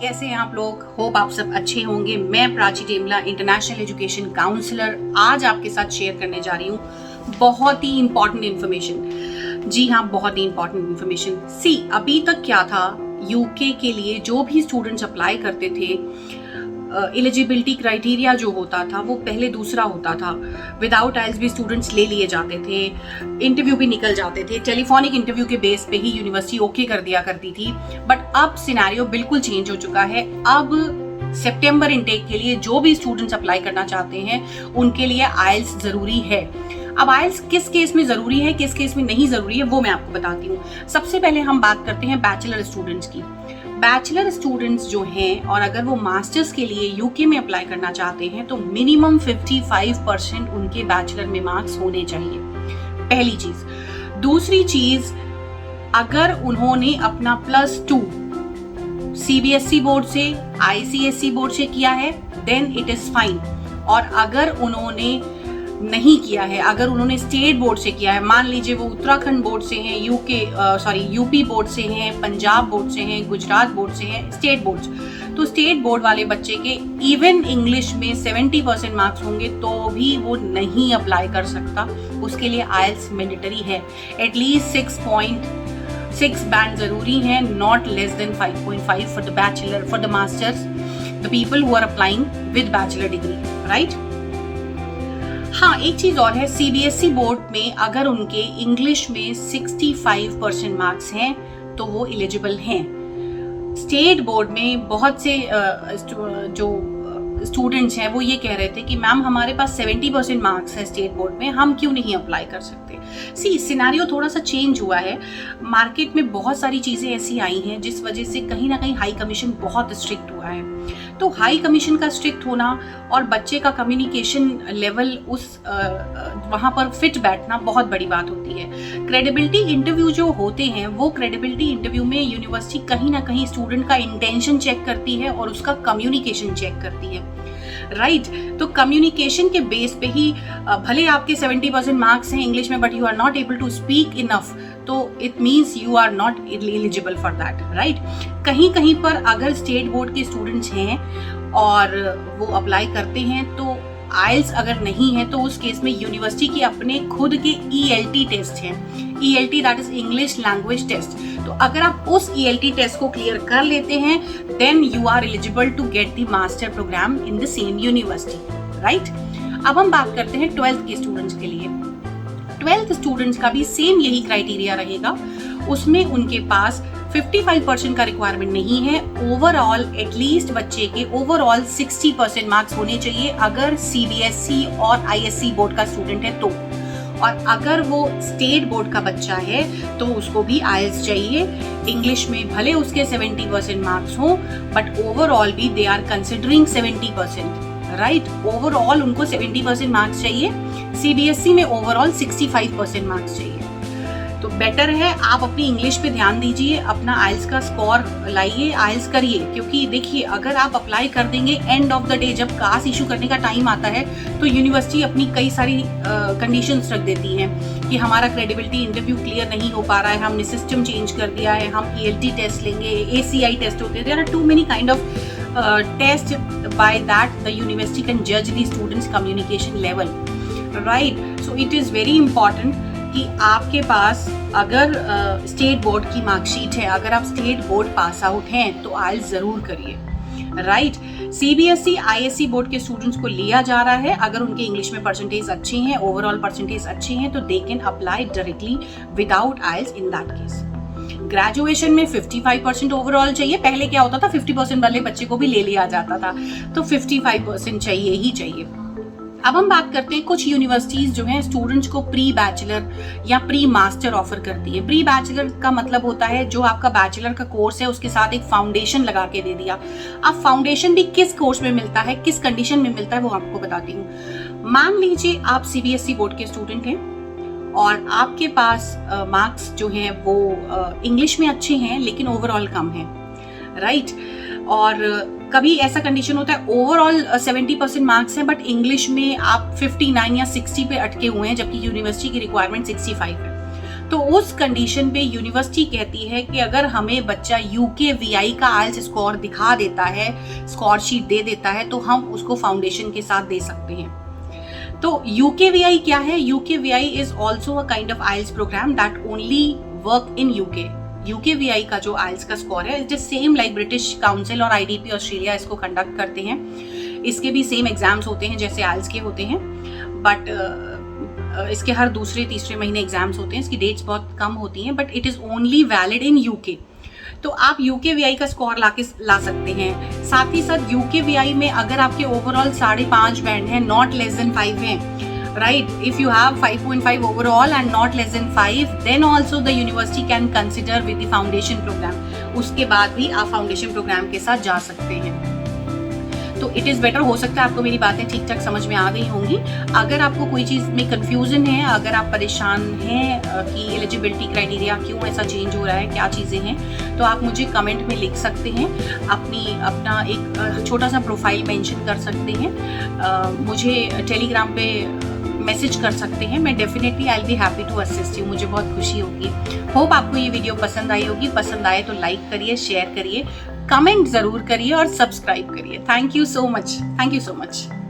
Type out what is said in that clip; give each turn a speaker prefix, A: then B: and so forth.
A: कैसे हैं आप लोग? होप आप सब अच्छे होंगे। मैं प्राची टेमला, इंटरनेशनल एजुकेशन काउंसलर, आज आपके साथ शेयर करने जा रही हूँ बहुत ही इंपॉर्टेंट इन्फॉर्मेशन। जी हाँ, बहुत ही इंपॉर्टेंट इन्फॉर्मेशन। अभी तक क्या था, यूके के लिए जो भी स्टूडेंट्स अप्लाई करते थे, एलिजिबिलिटी क्राइटेरिया जो होता था वो पहले दूसरा होता था। विदाउट आइल्स भी स्टूडेंट्स ले लिए जाते थे, इंटरव्यू भी निकल जाते थे, टेलीफोनिक इंटरव्यू के बेस पे ही यूनिवर्सिटी ओके कर दिया करती थी। बट अब सिनेरियो बिल्कुल चेंज हो चुका है। अब सितंबर इनटेक के लिए जो भी स्टूडेंट्स अप्लाई करना चाहते हैं उनके लिए आइल्स जरूरी है। अब आइल्स किस केस में जरूरी है, किस केस में नहीं जरूरी है, वो मैं आपको बताती हूँ। सबसे पहले हम बात करते हैं बैचलर स्टूडेंट्स की। बैचलर स्टूडेंट्स जो हैं और अगर वो मास्टर्स के लिए यूके में अप्लाई करना चाहते हैं तो मिनिमम 55% उनके बैचलर में मार्क्स होने चाहिए, पहली चीज। दूसरी चीज, अगर उन्होंने अपना +2 सीबीएसई बोर्ड से, आईसीएसई बोर्ड से किया है देन इट इज फाइन। और अगर उन्होंने नहीं किया है, अगर उन्होंने स्टेट बोर्ड से किया है, मान लीजिए वो उत्तराखंड बोर्ड से हैं, यूपी बोर्ड से हैं, पंजाब बोर्ड से हैं, गुजरात बोर्ड से हैं, स्टेट बोर्ड, तो स्टेट बोर्ड वाले बच्चे के इवन इंग्लिश में 70% मार्क्स होंगे तो भी वो नहीं अप्लाई कर सकता। उसके लिए आइल्स मैंडेटरी है। एटलीस्ट 6.6 बैंड जरूरी है, not less than 5.5 for the bachelor, for the masters, the people who are applying with bachelor degree, right. हाँ, एक चीज और है, सीबीएसई बोर्ड में अगर उनके इंग्लिश में 65% मार्क्स हैं तो वो एलिजिबल हैं। स्टेट बोर्ड में बहुत से जो स्टूडेंट्स हैं वो ये कह रहे थे कि मैम हमारे पास 70% मार्क्स है स्टेट बोर्ड में, हम क्यों नहीं अप्लाई कर सकते। सिनेरियो थोड़ा सा चेंज हुआ है। मार्केट में बहुत सारी चीजें ऐसी आई हैं जिस वजह से कहीं ना कहीं हाई कमीशन बहुत स्ट्रिक्ट हुआ है। तो हाई कमीशन का स्ट्रिक्ट होना और बच्चे का कम्युनिकेशन लेवल उस वहाँ पर फिट बैठना बहुत बड़ी बात होती है। क्रेडिबिलिटी इंटरव्यू जो होते हैं वो क्रेडिबिलिटी इंटरव्यू में यूनिवर्सिटी कहीं ना कहीं स्टूडेंट का इंटेंशन चेक करती है और उसका कम्युनिकेशन चेक करती है, राइट। तो कम्युनिकेशन के बेस पे ही भले आपके 70% मार्क्स हैं इंग्लिश में but you are not able to speak enough, तो it means you are not eligible for that, right. कहीं कहीं पर अगर स्टेट बोर्ड के स्टूडेंट्स हैं और वो अप्लाई करते हैं तो आइल्स अगर नहीं है तो उस केस में यूनिवर्सिटी के अपने खुद के ELT टेस्ट हैं। ELT that is English language test. तो अगर आप उस ELT टेस्ट को क्लियर कर लेते हैं then you are eligible to get the master program in the same university, right. अब हम बात करते हैं 12th के स्टूडेंट्स के लिए। 12th स्टूडेंट्स का भी सेम यही क्राइटेरिया रहेगा। उसमें उनके पास 55% का रिक्वायरमेंट नहीं है। ओवरऑल एटलीस्ट बच्चे के ओवरऑल 60% मार्क्स होने चाहिए अगर सीबीएसई और आईएससी बोर्ड का स्टूडेंट है तो। और अगर वो स्टेट बोर्ड का बच्चा है तो उसको भी आइल्स चाहिए। इंग्लिश में भले उसके 70% मार्क्स हों बट ओवरऑल भी they are considering 70%, right. Overall उनको 70% मार्क्स चाहिए। सीबीएसई में ओवरऑल 65% मार्क्स चाहिए। तो बेटर है आप अपनी इंग्लिश पे ध्यान दीजिए, अपना आइल्स का स्कोर लाइए, आइल्स करिए। क्योंकि देखिए अगर आप अप्लाई कर देंगे एंड ऑफ द डे जब कास्ट इशू करने का टाइम आता है तो यूनिवर्सिटी अपनी कई सारी कंडीशंस रख देती हैं कि हमारा क्रेडिबिलिटी इंटरव्यू क्लियर नहीं हो पा रहा है, हमने सिस्टम चेंज कर दिया है, हम ELT टेस्ट लेंगे, ACI टेस्ट होते हैं। There are too many kind of test by that the university can जज the students communication level, right. So it is very important कि आपके पास अगर स्टेट बोर्ड की मार्कशीट है, अगर आप स्टेट बोर्ड पास आउट हैं तो आइल्स जरूर करिए, राइट। सीबीएसई आईएससी बोर्ड के स्टूडेंट्स को लिया जा रहा है अगर उनके इंग्लिश में परसेंटेज अच्छे हैं, ओवरऑल परसेंटेज अच्छे हैं तो they can apply directly without IELTS in that case. Graduation में 55% ओवरऑल चाहिए। पहले क्या होता था 50% वाले बच्चे को भी ले लिया जाता था, तो 55% चाहिए ही चाहिए। अब हम बात करते हैं कुछ यूनिवर्सिटीज जो हैं स्टूडेंट्स को प्री बैचलर या प्री मास्टर ऑफर करती है। प्री बैचलर का मतलब होता है जो आपका बैचलर का कोर्स है उसके साथ एक फाउंडेशन लगा के दे दिया। अब फाउंडेशन भी किस कोर्स में मिलता है, किस कंडीशन में मिलता है वो आपको बताती हूँ। मान लीजिए आप सीबीएसई बोर्ड के स्टूडेंट हैं और आपके पास मार्क्स जो हैं वो इंग्लिश में अच्छे हैं लेकिन ओवरऑल कम है, राइट। और कभी ऐसा कंडीशन होता है ओवरऑल 70% मार्क्स हैं बट इंग्लिश में आप 59 या 60 पे अटके हुए हैं जबकि यूनिवर्सिटी की रिक्वायरमेंट 65 है। तो उस कंडीशन पे यूनिवर्सिटी कहती है कि अगर हमें बच्चा UKVI का आइल्स स्कोर दिखा देता है, स्कोर शीट दे देता है, तो हम उसको फाउंडेशन के साथ दे सकते हैं। तो UKVI क्या है? UKVI is also a kind of IELTS program that only work in UK। UKVI का जो आइल्स का स्कोर है, it is same like British Council और IDP ऑस्ट्रेलिया इसको कंडक्ट करते हैं। इसके भी सेम एग्जाम्स होते हैं जैसे आइल्स के होते हैं, बट इसके हर दूसरे तीसरे महीने एग्जाम्स होते हैं। इसकी डेट्स बहुत कम होती हैं, but it is only valid in UK। तो आप UKVI का स्कोर ला सकते हैं। साथ ही साथ UKVI में अगर आपके ओवरऑल 5.5 बैंड हैं, नॉट लेस देन 5 हैं, right, if you have 5.5 overall and not less than 5, then also the university can consider with the foundation program. उसके बाद भी आप फाउंडेशन प्रोग्राम के साथ जा सकते हैं। तो इट इज़ बेटर, हो सकता है आपको मेरी बातें ठीक ठाक समझ में आ गई होंगी। अगर आपको कोई चीज़ में कंफ्यूजन है, अगर आप परेशान हैं कि एलिजिबिलिटी क्राइटेरिया क्यों ऐसा चेंज हो रहा है, क्या चीज़ें हैं, तो आप मुझे कमेंट में लिख सकते हैं, अपना एक छोटा सा प्रोफाइल मेंशन कर सकते हैं, मुझे टेलीग्राम पे मैसेज कर सकते हैं। मैं definitely I will be happy to assist you, मुझे बहुत खुशी होगी। होप आपको ये वीडियो पसंद आई होगी। पसंद आए तो लाइक करिए, शेयर करिए, कमेंट ज़रूर करिए और सब्सक्राइब करिए। Thank you so much.